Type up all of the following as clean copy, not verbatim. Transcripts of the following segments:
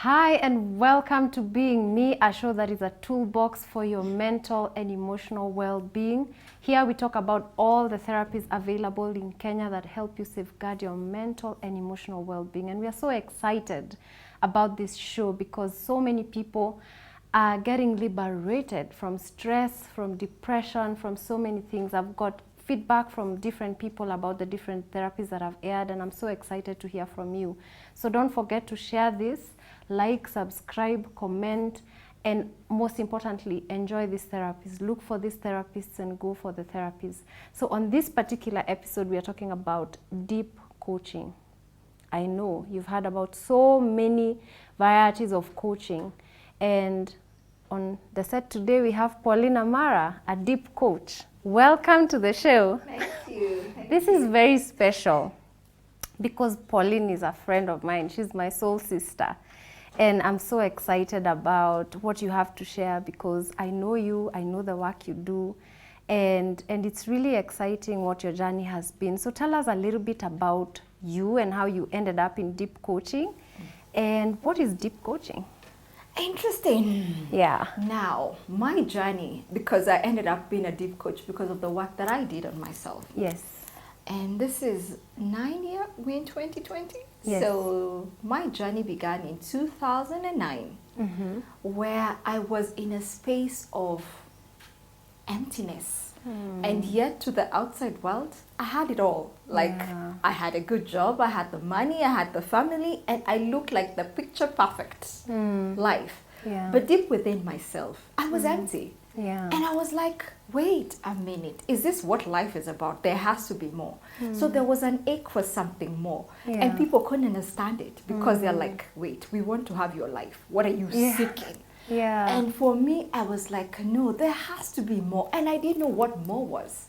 Hi and welcome to Being Me, a show that is a toolbox for your mental and emotional well-being. Here we talk about all the therapies available in Kenya that help you safeguard your mental and emotional well-being. And we are so excited about this show because so many people are getting liberated from stress, from depression, from so many things. I've got feedback from different people about the different therapies that I've aired, and I'm so excited to hear from you. So don't forget to share this, like, subscribe, comment, and most importantly, enjoy these therapies. Look for these therapists and go for the therapies. So on this particular episode, we are talking about deep coaching. I know you've heard about so many varieties of coaching, and on the set today we have Pauline Amara, a deep coach. Welcome to the show. Thank you. This is very special because Pauline is a friend of mine. She's my soul sister. And I'm so excited about what you have to share because I know you, I know the work you do, and it's really exciting what your journey has been. So tell us a little bit about you and how you ended up in deep coaching. And what is deep coaching? Interesting. Yeah. Now, my journey, because I ended up being a deep coach because of the work that I did on myself. Yes. And this is 9 years, we're in 2020. Yes. So my journey began in 2009, where I was in a space of emptiness. And yet to the outside world, I had it all. Like, Yeah. I had a good job, I had the money, I had the family, and I looked like the picture perfect life. Yeah. But deep within myself, I was empty. Yeah. And I was like, wait a minute, is this what life is about? There has to be more. So there was an ache for something more. Yeah. And people couldn't understand it because they're like, wait, we want to have your life. What are you Yeah. seeking? Yeah. And for me, I was like, no, there has to be more. And I didn't know what more was.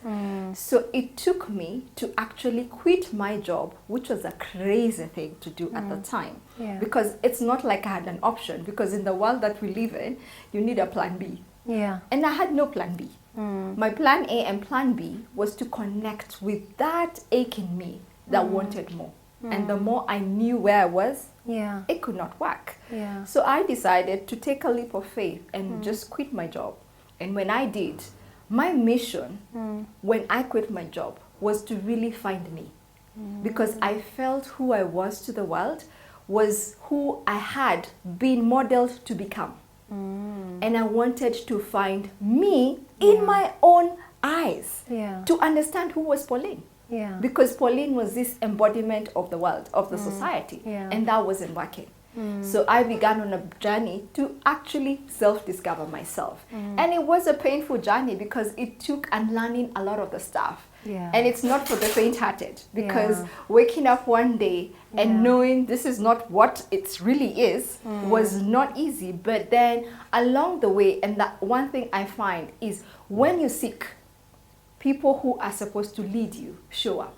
So it took me to actually quit my job, which was a crazy thing to do at the time. Yeah. Because it's not like I had an option. Because in the world that we live in, you need a plan B. Yeah. And I had no plan B. My plan A and plan B was to connect with that ache in me that wanted more. And the more I knew where I was, Yeah. it could not work. Yeah. So I decided to take a leap of faith and just quit my job. And when I did, my mission when I quit my job was to really find me. Because I felt who I was to the world was who I had been modeled to become. And I wanted to find me in my own eyes Yeah. to understand who was Pauline. Yeah. Because Pauline was this embodiment of the world, of the society, Yeah. and that wasn't working. So I began on a journey to actually self-discover myself. And it was a painful journey because it took unlearning a lot of the stuff. Yeah. And it's not for the faint-hearted because Yeah. waking up one day and Yeah. knowing this is not what it really is was not easy. But then along the way, and that one thing I find is when you seek, people who are supposed to lead you show up.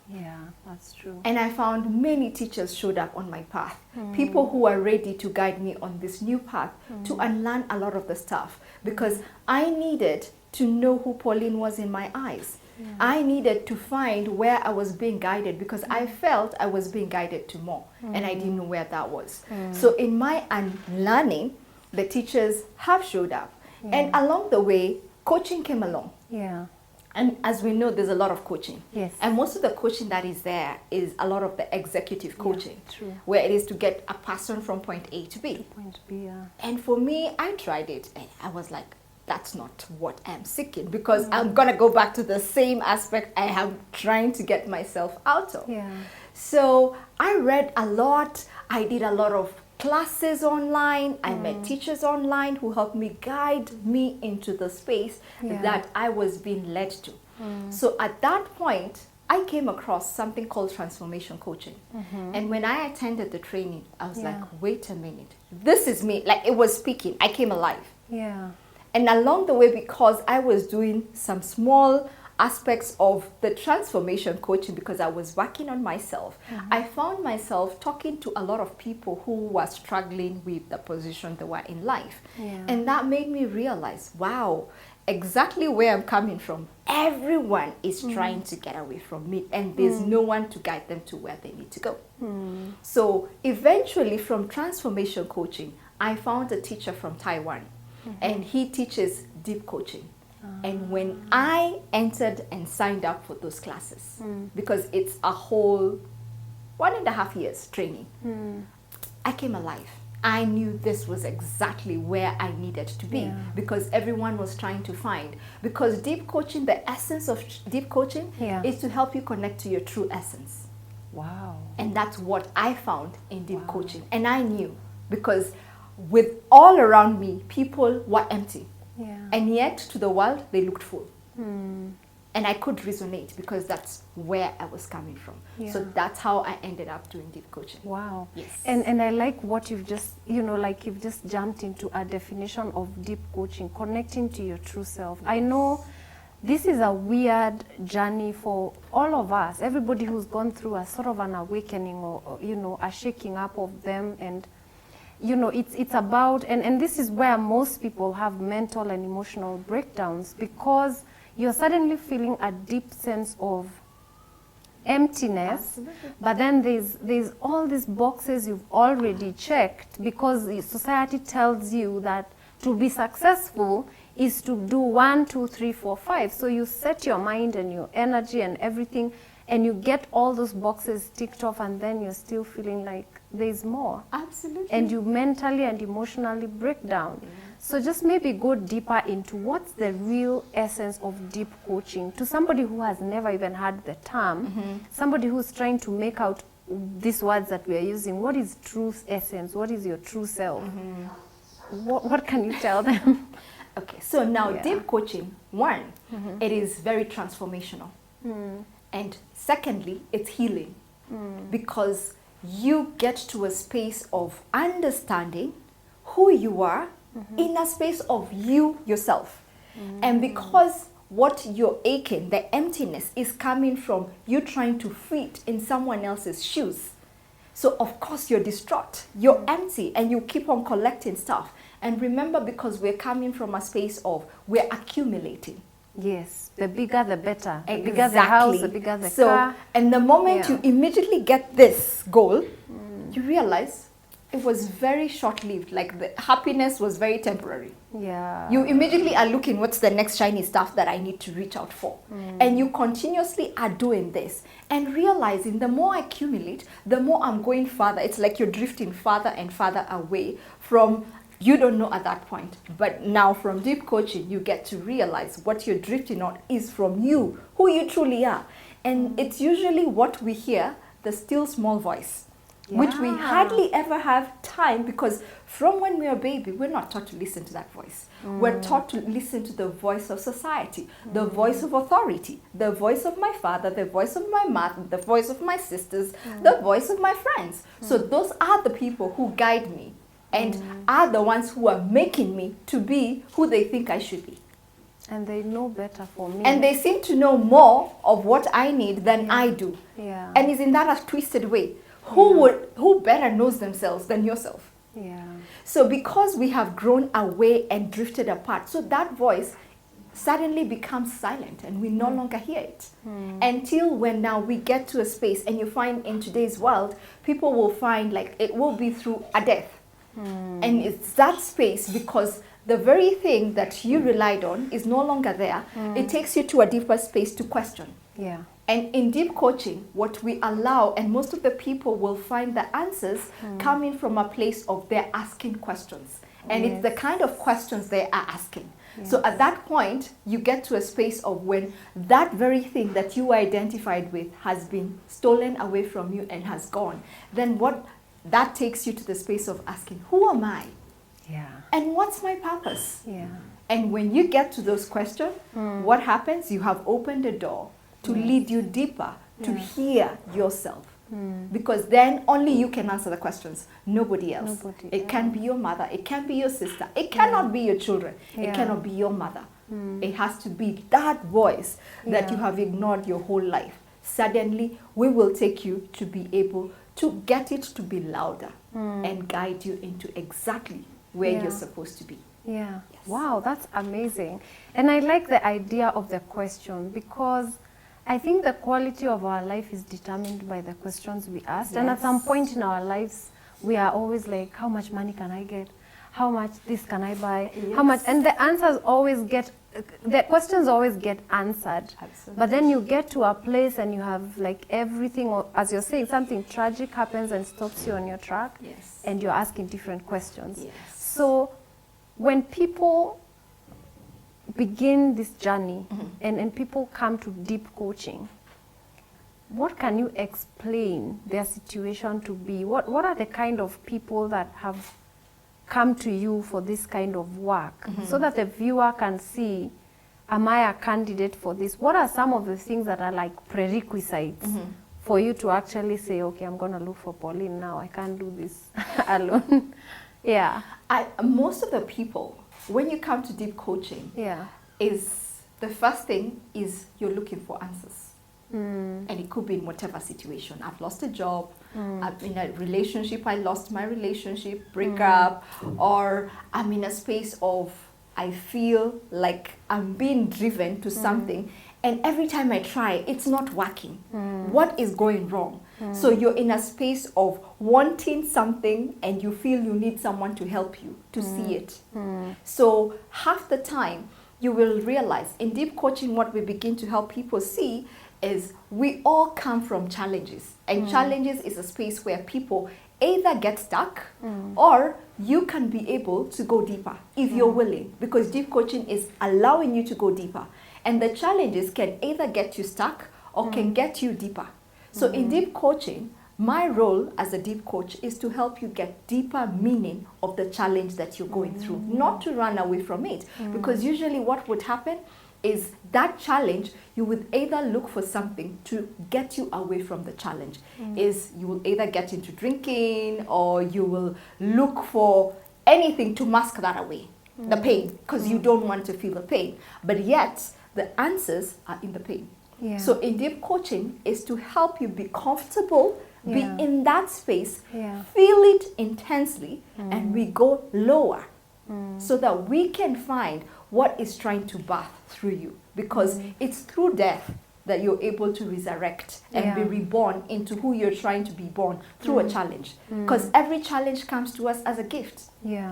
Yeah, that's true. And I found many teachers showed up on my path. People who are ready to guide me on this new path to unlearn a lot of the stuff. Because I needed to know who Pauline was in my eyes. I needed to find where I was being guided because I felt I was being guided to more. And I didn't know where that was. So in my unlearning, the teachers have showed up. And along the way, coaching came along. Yeah. And as we know, there's a lot of coaching. Yes. And most of the coaching that is there is a lot of the executive coaching. true. Where it is to get a person from point A to B. Point B, yeah. And for me, I tried it and I was like, that's not what I'm seeking because I'm going to go back to the same aspect I am trying to get myself out of. Yeah. So I read a lot. I did a lot of classes online. I met teachers online who helped me guide me into the space Yeah. that I was being led to. So at that point, I came across something called transformation coaching. And when I attended the training, I was Yeah. like, wait a minute, this is me. Like it was speaking. I came alive. Yeah. And along the way, because I was doing some small aspects of the transformation coaching because I was working on myself, I found myself talking to a lot of people who were struggling with the position they were in life. Yeah. And that made me realize, wow, exactly where I'm coming from, everyone is trying to get away from me, and there's no one to guide them to where they need to go. So eventually, from transformation coaching, I found a teacher from Taiwan, and he teaches deep coaching. And when I entered and signed up for those classes, because it's a whole 1.5 years training, I came alive. I knew this was exactly where I needed to be, because everyone was trying to find. Because deep coaching, the essence of deep coaching is to help you connect to your true essence. Wow. And that's what I found in deep coaching. And I knew, because with all around me, people were empty. And yet, to the world, they looked full. And I could resonate, because that's where I was coming from. So that's how I ended up doing deep coaching. Wow. Yes. And I like what you've just, like you've just jumped into a definition of deep coaching, connecting to your true self. I know this is a weird journey for all of us, everybody who's gone through a sort of an awakening, or a shaking up of them. And it's about, and this is where most people have mental and emotional breakdowns, because you're suddenly feeling a deep sense of emptiness. Absolutely. But then there's all these boxes you've already checked, because society tells you that to be successful is to do 1, 2, 3, 4, 5. So you set your mind and your energy and everything, and you get all those boxes ticked off, and then you're still feeling like there's more. Absolutely. And you mentally and emotionally break down. So just maybe go deeper into what's the real essence of deep coaching to somebody who has never even heard the term, somebody who's trying to make out these words that we are using. What is true essence? What is your true self? What can you tell them? Okay, so now deep coaching, one, it is very transformational. And secondly, it's healing. Because you get to a space of understanding who you are in a space of you yourself. And because what you're aching, the emptiness, is coming from you trying to fit in someone else's shoes. So of course you're distraught, you're empty, and you keep on collecting stuff. And remember, because we're coming from a space of we're accumulating. Yes, the bigger the better. The Exactly. bigger the house, the bigger the car. And the moment you immediately get this goal, you realize it was very short-lived. Like, the happiness was very temporary. Yeah. You immediately are looking, what's the next shiny stuff that I need to reach out for? And you continuously are doing this and realizing the more I accumulate, the more I'm going farther. It's like you're drifting farther and farther away from, you don't know at that point. But now from deep coaching, you get to realize what you're drifting on is from you, who you truly are. And it's usually what we hear, the still small voice. Which we hardly ever have time, because from when we are a baby, we're not taught to listen to that voice. We're taught to listen to the voice of society, the voice of authority, the voice of my father, the voice of my mother, the voice of my sisters, the voice of my friends. So those are the people who guide me and are the ones who are making me to be who they think I should be. And they know better for me. And they seem to know more of what I need than I do. Yeah. And is in that a twisted way. Who better knows themselves than yourself? Yeah. So because we have grown away and drifted apart, so that voice suddenly becomes silent and we no longer hear it. Until when now we get to a space, and you find in today's world, people will find like it will be through a death. And it's that space, because the very thing that you relied on is no longer there. It takes you to a deeper space to question. Yeah. And in deep coaching, what we allow, and most of the people will find the answers coming from a place of they're asking questions. And it's the kind of questions they are asking. So at that point, you get to a space of when that very thing that you identified with has been stolen away from you and has gone. Then what that takes you to the space of asking, who am I? Yeah. And what's my purpose? Yeah. And when you get to those questions, what happens? You have opened a door to lead you deeper, to hear yourself. Because then only you can answer the questions, nobody else. It can be your mother, it can be your sister, it cannot be your children, it cannot be your mother. It has to be that voice that you have ignored your whole life. Suddenly, we will take you to be able to get it to be louder and guide you into exactly where you're supposed to be. Yeah. Yes. Wow, that's amazing. And I like the idea of the question, because I think the quality of our life is determined by the questions we ask. And at some Yes. point in our lives, we are always like, how much money can I get? How much this can I buy? How much? Yes. And the questions always get answered. Absolutely. But then you get to a place and you have like everything, or as you're saying, something tragic happens and stops you on your track. Yes. And you're asking different questions. Yes. So when people begin this journey and people come to deep coaching, what can you explain their situation to be? What are the kind of people that have come to you for this kind of work, so that the viewer can see, am I a candidate for this? What are some of the things that are like prerequisites for you to actually say, okay, I'm going to look for Pauline now. I can't do this alone. Yeah. Most of the people, when you come to deep coaching, Yeah. is the first thing is you're looking for answers. And it could be in whatever situation. I've lost a job, I'm in a relationship, I lost my relationship, breakup, or I'm in a space of, I feel like I'm being driven to something, and every time I try, it's not working. What is going wrong? So you're in a space of wanting something and you feel you need someone to help you to see it. So half the time, you will realize in deep coaching, what we begin to help people see is we all come from challenges, and challenges is a space where people either get stuck or you can be able to go deeper if you're willing, because deep coaching is allowing you to go deeper, and the challenges can either get you stuck or can get you deeper. So in deep coaching, my role as a deep coach is to help you get deeper meaning of the challenge that you're going through, not to run away from it, because usually what would happen is that challenge, you would either look for something to get you away from the challenge. Is you will either get into drinking, or you will look for anything to mask that away, the pain, because you don't want to feel the pain. But yet, the answers are in the pain. Yeah. So in deep coaching is to help you be comfortable, be Yeah. in that space, Yeah. feel it intensely, and we go lower so that we can find what is trying to birth through you, because it's through death that you're able to resurrect and be reborn into who you're trying to be born through a challenge, because every challenge comes to us as a gift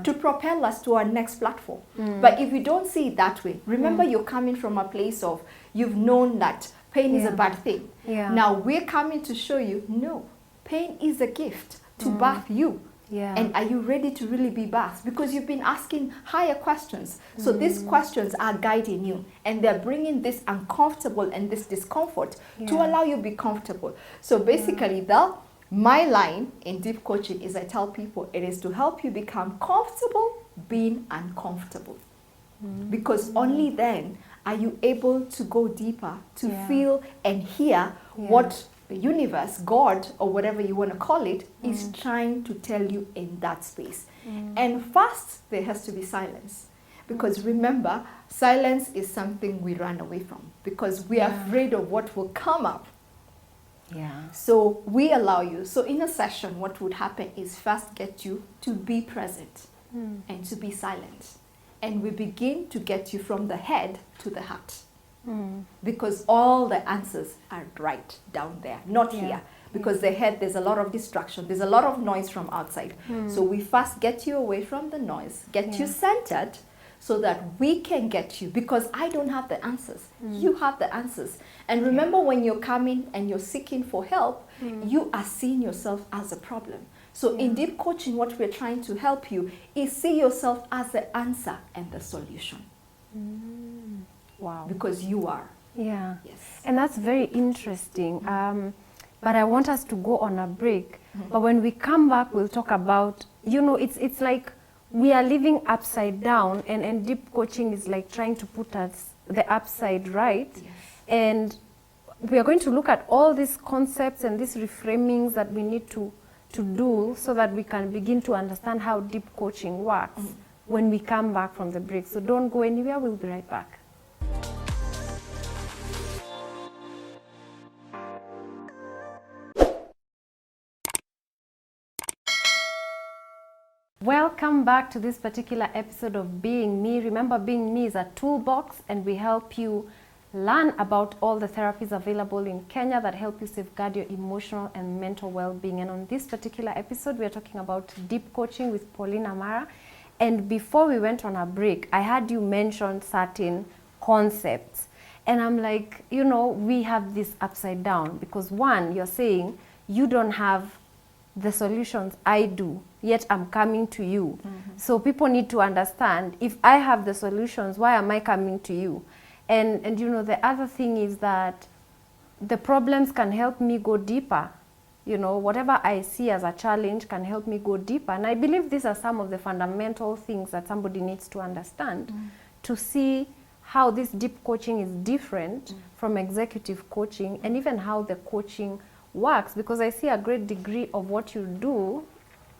to propel us to our next platform. But if you don't see it that way, remember you're coming from a place of you've known that pain is a bad thing. Now we're coming to show you, no, pain is a gift to birth you. And are you ready to really be birthed? Because you've been asking higher questions. So these questions are guiding you, and they're bringing this uncomfortable and this discomfort to allow you to be comfortable. So basically, my line in deep coaching is I tell people it is to help you become comfortable being uncomfortable. Because only then are you able to go deeper, to feel and hear what the universe, God, or whatever you want to call it, is trying to tell you in that space. And first, there has to be silence. Because remember, silence is something we run away from, because we are afraid of what will come up. So we allow you. So in a session, what would happen is first get you to be present and to be silent. And we begin to get you from the head to the heart. Because all the answers are right down there, not here. Because the head, there's a lot of distraction, there's a lot of noise from outside. So we first get you away from the noise, get you centered, so that we can get you, because I don't have the answers, you have the answers. And remember, when you're coming and you're seeking for help, you are seeing yourself as a problem. So in deep coaching, what we're trying to help you is see yourself as the answer and the solution. Wow. Because you are. Yeah. Yes. And that's very interesting. But I want us to go on a break. But when we come back, we'll talk about, you know, it's like we are living upside down, and deep coaching is like trying to put us the upside right. Yes. And we are going to look at all these concepts and these reframings that we need to do so that we can begin to understand how deep coaching works when we come back from the break. So don't go anywhere, we'll be right back. Welcome back to this particular episode of Being Me. Remember, Being Me is a toolbox, and we help you learn about all the therapies available in Kenya that help you safeguard your emotional and mental well-being. And on this particular episode, we are talking about deep coaching with Pauline Amara. And before we went on a break, I had you mention certain concepts. And I'm like, you know, we have this upside down because one, you're saying you don't have the solutions, I do, yet I'm coming to you. So people need to understand, if I have the solutions, why am I coming to you? And you know, the other thing is that the problems can help me go deeper. You know, whatever I see as a challenge can help me go deeper. And I believe these are some of the fundamental things that somebody needs to understand to see how this deep coaching is different from executive coaching, and even how the coaching works, because I see a great degree of what you do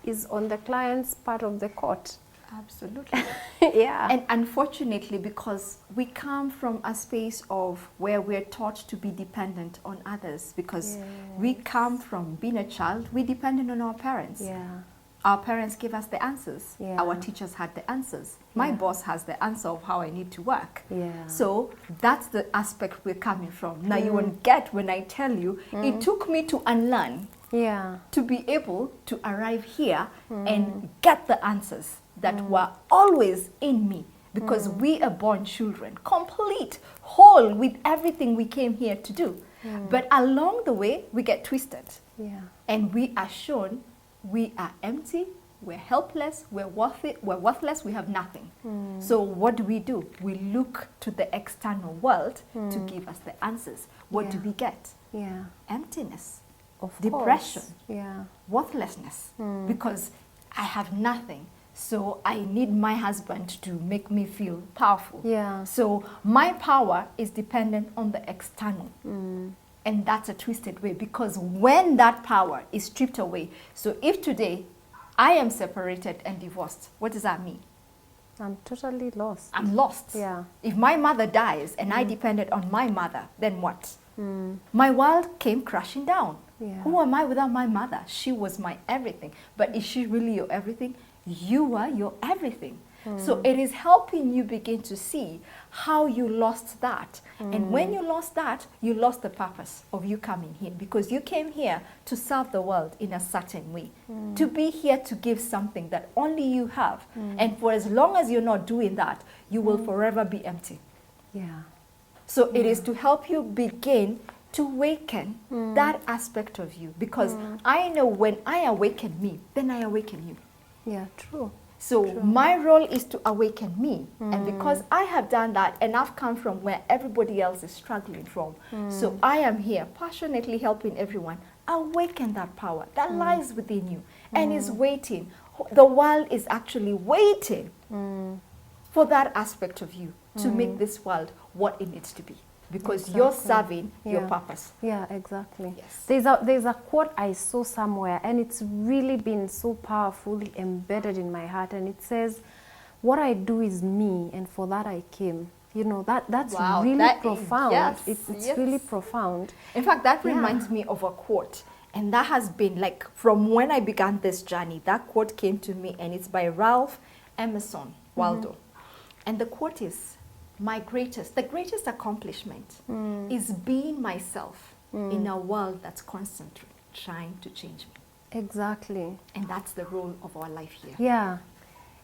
is on the client's part of the court. Absolutely. Yeah. And unfortunately, because we come from a space of where we're taught to be dependent on others, because we come from being a child, we depended on our parents. Yeah. Our parents gave us the answers. Yeah. Our teachers had the answers. My boss has the answer of how I need to work. Yeah. So that's the aspect we're coming from. Now you won't get when I tell you, it took me to unlearn, to be able to arrive here and get the answers that were always in me, because we are born children, complete, whole, with everything we came here to do. But along the way, we get twisted. Yeah. And we are shown we are empty, we're helpless, we're worthless, we have nothing. So what do? We look to the external world to give us the answers. What do we get? Yeah. Emptiness, Of depression, course. Yeah. worthlessness, because I have nothing. So I need my husband to make me feel powerful. Yeah. So my power is dependent on the external. And that's a twisted way, because when that power is stripped away, so if today I am separated and divorced, what does that mean? I'm totally lost. I'm lost. Yeah. If my mother dies and I depended on my mother, then what? My world came crashing down. Yeah. Who am I without my mother? She was my everything. But is she really your everything? You are your everything. So it is helping you begin to see how you lost that. And when you lost that, you lost the purpose of you coming here, because you came here to serve the world in a certain way, to be here to give something that only you have. And for as long as you're not doing that, you will forever be empty. Yeah. So it is to help you begin to awaken that aspect of you, because I know when I awaken me, then I awaken you. Yeah, true. So my role is to awaken me. And because I have done that, and I've come from where everybody else is struggling from, so I am here passionately helping everyone awaken that power that lies within you and is waiting. The world is actually waiting for that aspect of you to make this world what it needs to be, because you're serving your purpose. Yeah, exactly. Yes. There's a quote I saw somewhere, and it's really been so powerfully embedded in my heart, and it says, "What I do is me, and for that I came." You know, that's Wow, really that is- profound. yes, It's yes. really profound. In fact, that reminds me of a quote. And that has been like, from when I began this journey, that quote came to me, and it's by Ralph Emerson Waldo. And the quote is, the greatest accomplishment is being myself in a world that's constantly trying to change me. Exactly. And that's the role of our life here. Yeah.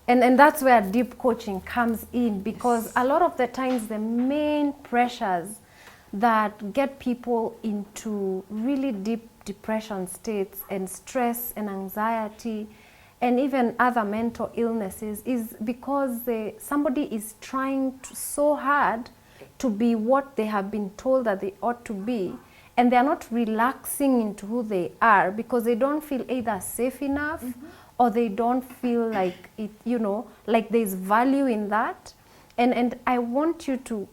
And that's where deep coaching comes in, because a lot of the times the main pressures that get people into really deep depression states and stress and anxiety and even other mental illnesses is because somebody is trying so hard to be what they have been told that they ought to be, and they're not relaxing into who they are because they don't feel either safe enough or they don't feel like it, you know, like there's value in that. And I want you to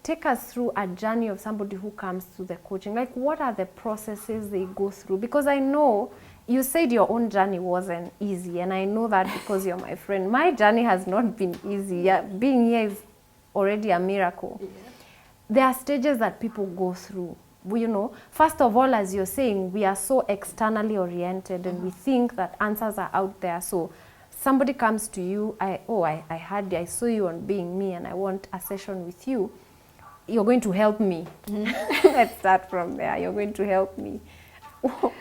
take us through a journey of somebody who comes to the coaching. Like, what are the processes they go through? Because I know you said your own journey wasn't easy, and I know that because you're my friend. My journey has not been easy. Yeah, being here is already a miracle. Yeah. There are stages that people go through. You know, first of all, as you're saying, we are so externally oriented and we think that answers are out there. So somebody comes to you, I saw you on Being Me and I want a session with you. You're going to help me. Let's start from there. You're going to help me.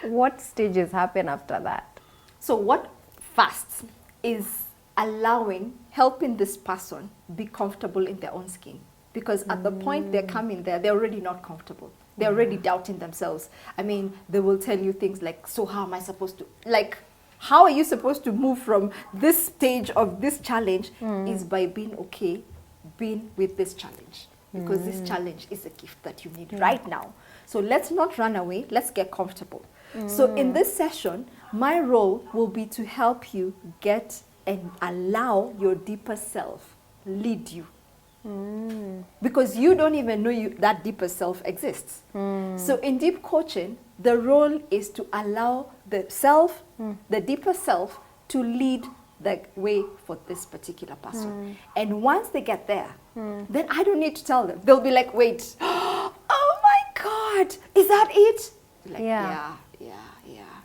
What stages happen after that? So what first is helping this person be comfortable in their own skin. Because at the point they're coming there, they're already not comfortable. They're already doubting themselves. I mean, they will tell you things like, so how am I supposed to, like, how are you supposed to move from this stage of this challenge is by being okay, being with this challenge. Because this challenge is a gift that you need right now. So let's not run away, let's get comfortable. So in this session, my role will be to help you get and allow your deeper self lead you. Because you don't even know that deeper self exists. So in deep coaching, the role is to allow the self, the deeper self, to lead the way for this particular person. And once they get there, then I don't need to tell them. They'll be like, wait, oh my God, is that it? Like, yeah.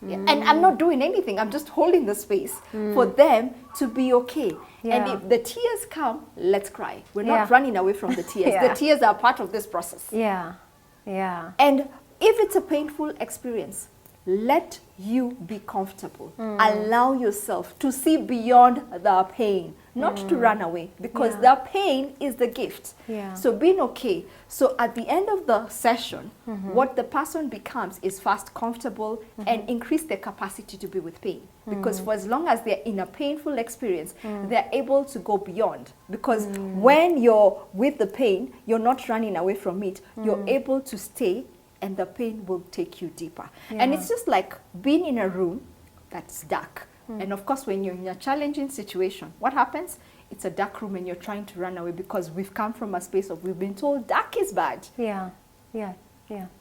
And I'm not doing anything. I'm just holding the space for them to be okay. And if the tears come, let's cry. We're not running away from the tears. The tears are part of this process. And if it's a painful experience, let you be comfortable. Allow yourself to see beyond the pain, not to run away, because the pain is the gift. So being okay. So at the end of the session, what the person becomes is fast comfortable and increase their capacity to be with pain. Because for as long as they're in a painful experience, they're able to go beyond. Because when you're with the pain, you're not running away from it. You're able to stay, and the pain will take you deeper. And it's just like being in a room that's dark. And of course, when you're in a challenging situation, what happens? It's a dark room and you're trying to run away because we've come from a space of we've been told dark is bad.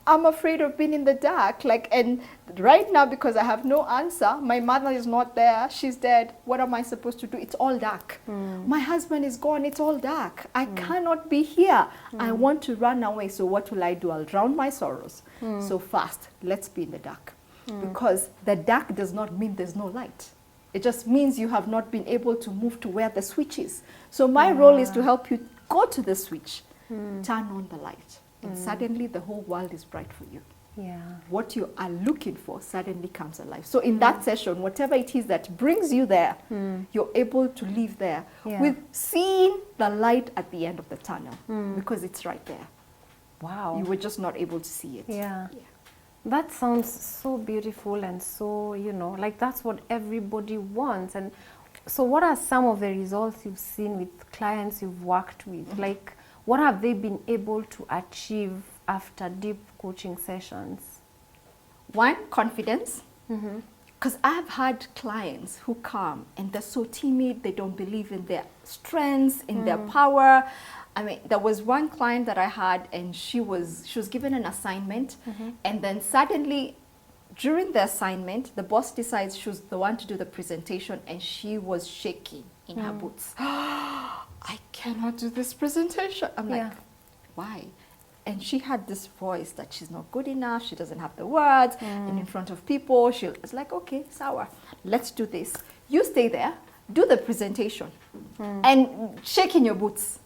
I'm afraid of being in the dark. Like, and right now, because I have no answer, my mother is not there, she's dead. What am I supposed to do? It's all dark. My husband is gone, it's all dark. I cannot be here. I want to run away. So what will I do? I'll drown my sorrows. So fast, let's be in the dark. Because the dark does not mean there's no light. It just means you have not been able to move to where the switch is. So my role is to help you go to the switch, turn on the light. And suddenly the whole world is bright for you. What you are looking for suddenly comes alive. So in that session, whatever it is that brings you there, you're able to live there with seeing the light at the end of the tunnel, because it's right there. Wow. You were just not able to see it. That sounds so beautiful and so, you know, like that's what everybody wants. And so what are some of the results you've seen with clients you've worked with? Like, what have they been able to achieve after deep coaching sessions? One, confidence. Because I've had clients who come and they're so timid, they don't believe in their strengths, in their power. I mean, there was one client that I had and she was given an assignment, and then suddenly during the assignment, the boss decides she was the one to do the presentation, and she was shaking in her boots. I cannot do this presentation. I'm like, why? And she had this voice that she's not good enough, she doesn't have the words, and in front of people, it's like, okay, sour, let's do this. You stay there, do the presentation, and shake in your boots,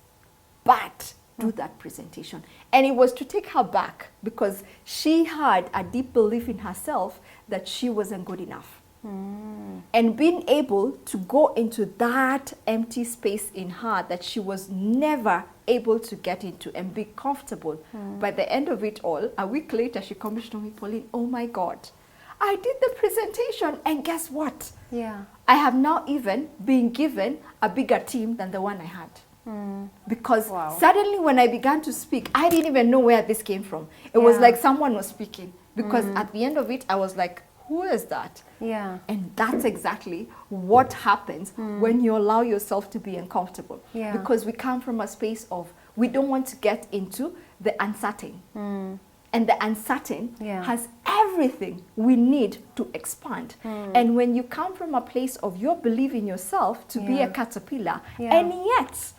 but do that presentation. And it was to take her back, because she had a deep belief in herself that she wasn't good enough. And being able to go into that empty space in her that she was never able to get into and be comfortable. By the end of it all, a week later, she comes to me, Pauline, oh my God, I did the presentation, and guess what? I have now even been given a bigger team than the one I had. Because suddenly when I began to speak, I didn't even know where this came from. It was like someone was speaking. Because at the end of it, I was like, who is that? And that's exactly what happens when you allow yourself to be uncomfortable. Because we come from a space of, we don't want to get into the uncertain. And the uncertain has everything we need to expand. And when you come from a place of your belief in yourself to be a caterpillar, and yet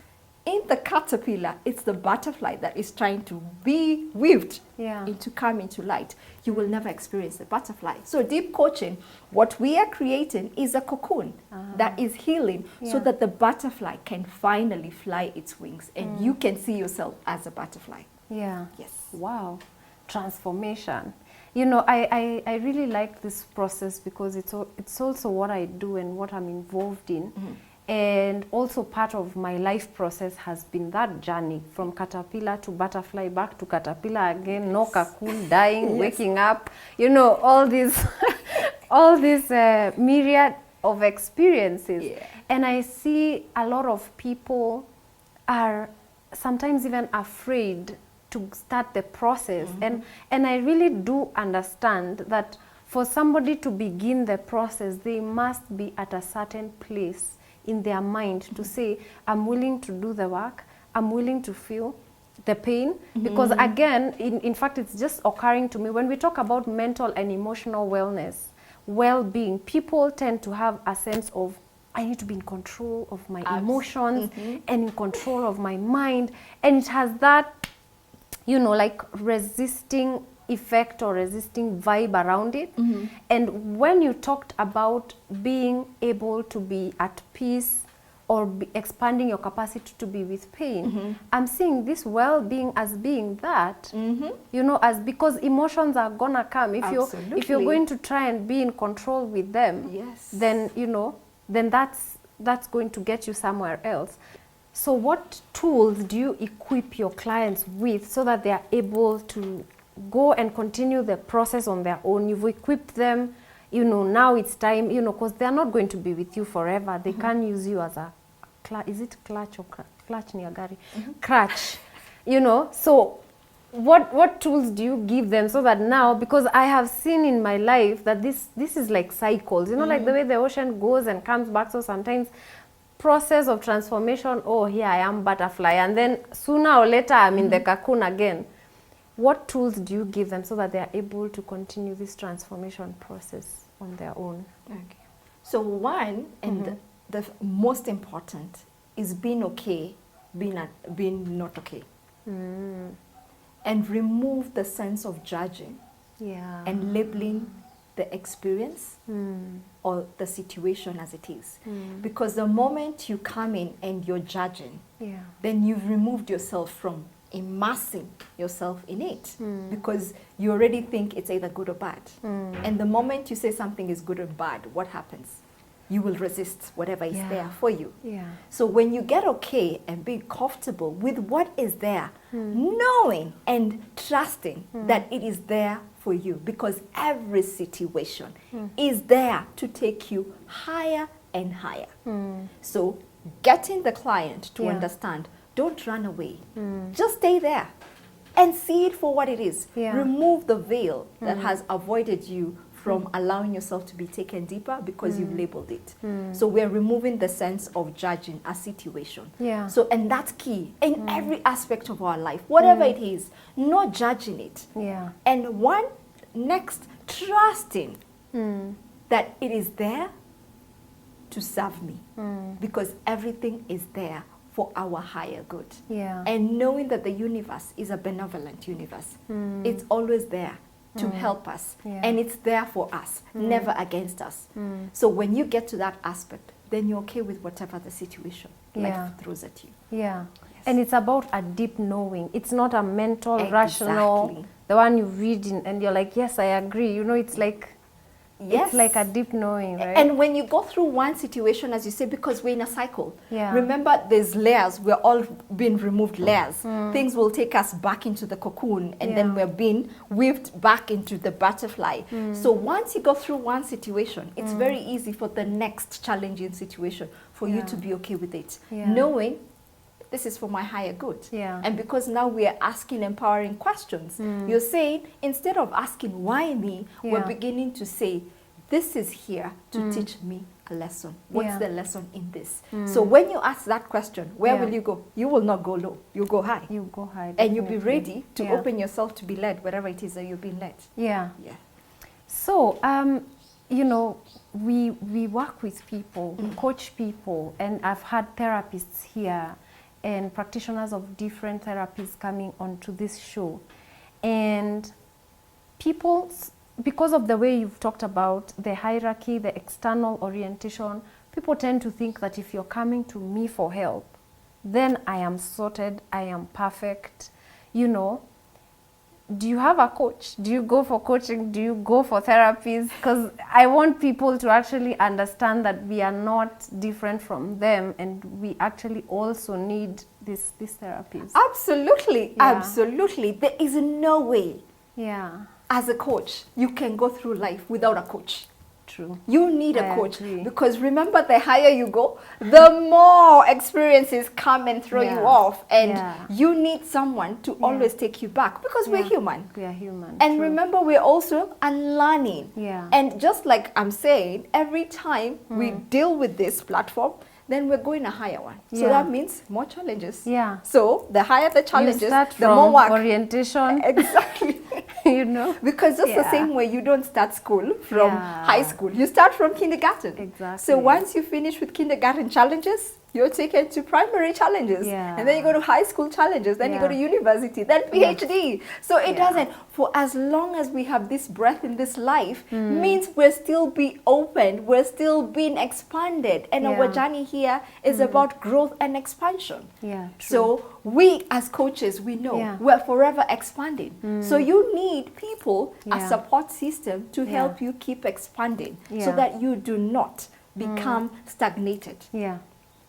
in the caterpillar, it's the butterfly that is trying to be weaved into come into light. You will never experience the butterfly. So deep coaching, what we are creating is a cocoon that is healing so that the butterfly can finally fly its wings and you can see yourself as a butterfly. Yeah. Yes. Wow. Transformation. You know, I really like this process because it's also what I do and what I'm involved in. And also part of my life process has been that journey from caterpillar to butterfly, back to caterpillar again, no cocoon, dying, waking up, you know, all these all these myriad of experiences. And I see a lot of people are sometimes even afraid to start the process. And I really do understand that for somebody to begin the process, they must be at a certain place in their mind to say, I'm willing to do the work, I'm willing to feel the pain. Because again, in fact, it's just occurring to me, when we talk about mental and emotional wellness, well-being, people tend to have a sense of, I need to be in control of my emotions and in control of my mind. And it has that, you know, like resisting effect or resisting vibe around it. And when you talked about being able to be at peace or expanding your capacity to be with pain, I'm seeing this well-being as being that, you know, as because emotions are gonna come. If you're going to try and be in control with them, then, you know, then that's going to get you somewhere else. So what tools do you equip your clients with so that they are able to go and continue the process on their own? You've equipped them, you know, now it's time, you know, because they're not going to be with you forever. They can use you as a, is it clutch or clutch near Gary? Crutch, you know. So what tools do you give them so that now, because I have seen in my life that this is like cycles, you know, like the way the ocean goes and comes back. So sometimes process of transformation, oh, here I am butterfly, and then sooner or later I'm in the cocoon again. What tools do you give them so that they are able to continue this transformation process on their own? Okay. So one, and the most important, is being okay, being not okay. And remove the sense of judging and labeling the experience or the situation as it is. Because the moment you come in and you're judging, then you've removed yourself from immersing yourself in it, because you already think it's either good or bad. And the moment you say something is good or bad, what happens? You will resist whatever is there for you. So when you get okay and be comfortable with what is there, knowing and trusting that it is there for you, because every situation is there to take you higher and higher. So getting the client to understand, don't run away. Just stay there and see it for what it is. Remove the veil that has avoided you from allowing yourself to be taken deeper because you've labeled it. So we're removing the sense of judging a situation. So, and that's key in every aspect of our life, whatever it is, not judging it. And one, next, trusting that it is there to serve me, because everything is there for our higher good. And knowing that the universe is a benevolent universe. It's always there to help us, and it's there for us, never against us. So when you get to that aspect, then you're okay with whatever the situation life throws at you. And it's about a deep knowing. It's not a mental, rational, the one you read in, and you're like, yes, I agree. You know, it's like, it's like a deep knowing, right? And when you go through one situation, as you say, because we're in a cycle, remember there's layers, we're all being removed layers. Things will take us back into the cocoon, and then we're being weaved back into the butterfly. So once you go through one situation, it's very easy for the next challenging situation for you to be okay with it, knowing this is for my higher good. And because now we are asking empowering questions, you're saying, instead of asking why me, we're beginning to say, this is here to teach me a lesson. What's the lesson in this? So when you ask that question, where will you go? You will not go low, you go high. You go high. And you'll be ready to open yourself to be led, wherever it is that you're being led. So, you know, we work with people, coach people, and I've had therapists here. and practitioners of different therapies coming onto this show. And people, because of the way you've talked about the hierarchy, the external orientation, people tend to think that if you're coming to me for help, then I am sorted, I am perfect, you know. Do you have a coach? Do you go for coaching? Do you go for therapies? Because I want people to actually understand that we are not different from them, and we actually also need these therapies. Absolutely, Yeah. absolutely. There is no way Yeah, as a coach you can go through life without a coach. true. You need a I coach agree. because remember, the higher you go, the more experiences come and throw you Yeah. off, and Yeah. you need someone to Yeah. always take you back because we're Yeah. human. We are human. And true. remember, we're also unlearning. Yeah. And just like I'm saying, every time we deal with this platform, then we're going a higher one. So Yeah. that means more challenges. Yeah. So the higher the You challenges, start the from more work. orientation, Exactly. you know. Because just the Yeah. same way you don't start school from Yeah. high school, you start from kindergarten. Exactly. So once you finish with kindergarten challenges, you're taken to primary challenges. Yeah. And then you go to high school challenges, then you go to Yeah. university, then PhD. So it Yeah. doesn't, for as long as we have this breath in this life, means we're still be open, we're still being expanded. And our Yeah. journey here is about growth and expansion. Yeah, true. So we as coaches, we know Yeah. we're forever expanding. So you need people, a Yeah. support system to Yeah. help you keep expanding so Yeah. that you do not become stagnated. Yeah,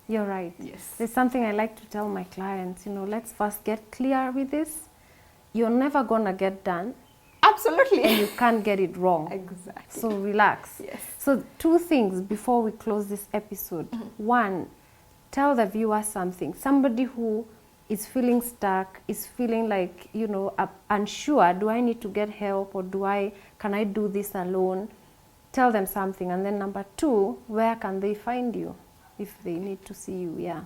you're right. Yes. There's something I like to tell my clients, you know, let's first get clear with this. You're never gonna get done, and Absolutely. you can't get it wrong. Exactly. So relax. Yes. So 2 things before we close this episode. 1, tell the viewer something. Somebody who is feeling stuck, is feeling like, you know, unsure, do I need to get help, or can I do this alone? Tell them something. And then number 2, where can they find you if they need to see you? Yeah.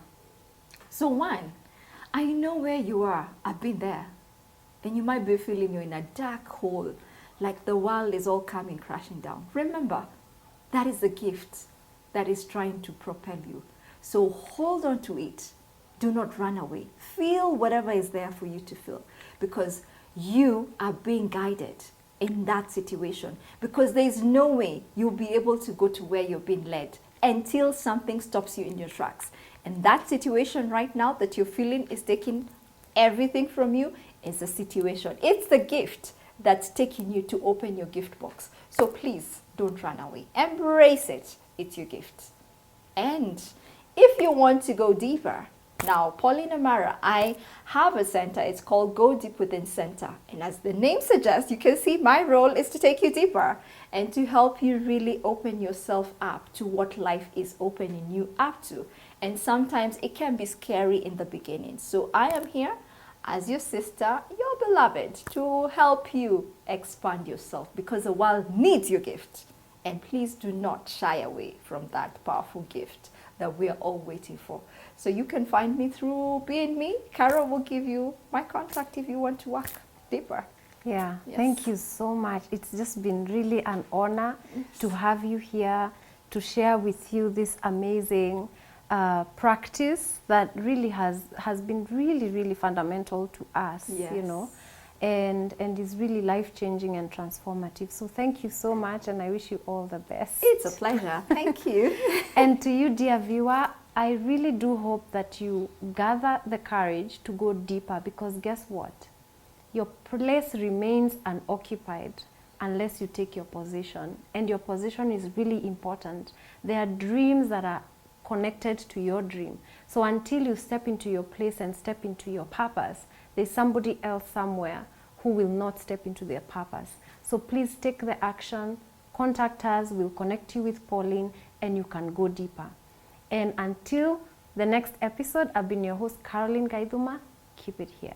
So 1, I know where you are. I've been there. And you might be feeling you're in a dark hole, like the world is all coming crashing down. Remember, that is the gift that is trying to propel you. So hold on to it. Do not run away. Feel whatever is there for you to feel, because you are being guided in that situation, because there is no way you'll be able to go to where you're being led until something stops you in your tracks. And that situation right now that you're feeling is taking everything from you is a situation. It's the gift that's taking you to open your gift box. So please don't run away. Embrace it. It's your gift. And if you want to go deeper, now, Pauline Amara, I have a center. It's called Go Deep Within Center. And as the name suggests, you can see my role is to take you deeper and to help you really open yourself up to what life is opening you up to. And sometimes it can be scary in the beginning. So I am here as your sister, your beloved, to help you expand yourself, because the world needs your gift. And please do not shy away from that powerful gift that we are all waiting for. So you can find me through Being Me. Carol will give you my contact if you want to work deeper. Yeah, Yes. Thank you so much. It's just been really an honor to have you here, to share with you this amazing practice that really has been really fundamental to us, you Yes. know, and is really life-changing and transformative. So thank you so much, and I wish you all the best. It's a pleasure. Thank you. And to you, dear viewer, I really do hope that you gather the courage to go deeper, because guess what? Your place remains unoccupied unless you take your position. And your position is really important. There are dreams that are connected to your dream. So until you step into your place and step into your purpose, there's somebody else somewhere who will not step into their purpose. So please take the action, contact us, we'll connect you with Pauline, and you can go deeper. And until the next episode, I've been your host, Carolyne Gaithuma. Keep it here.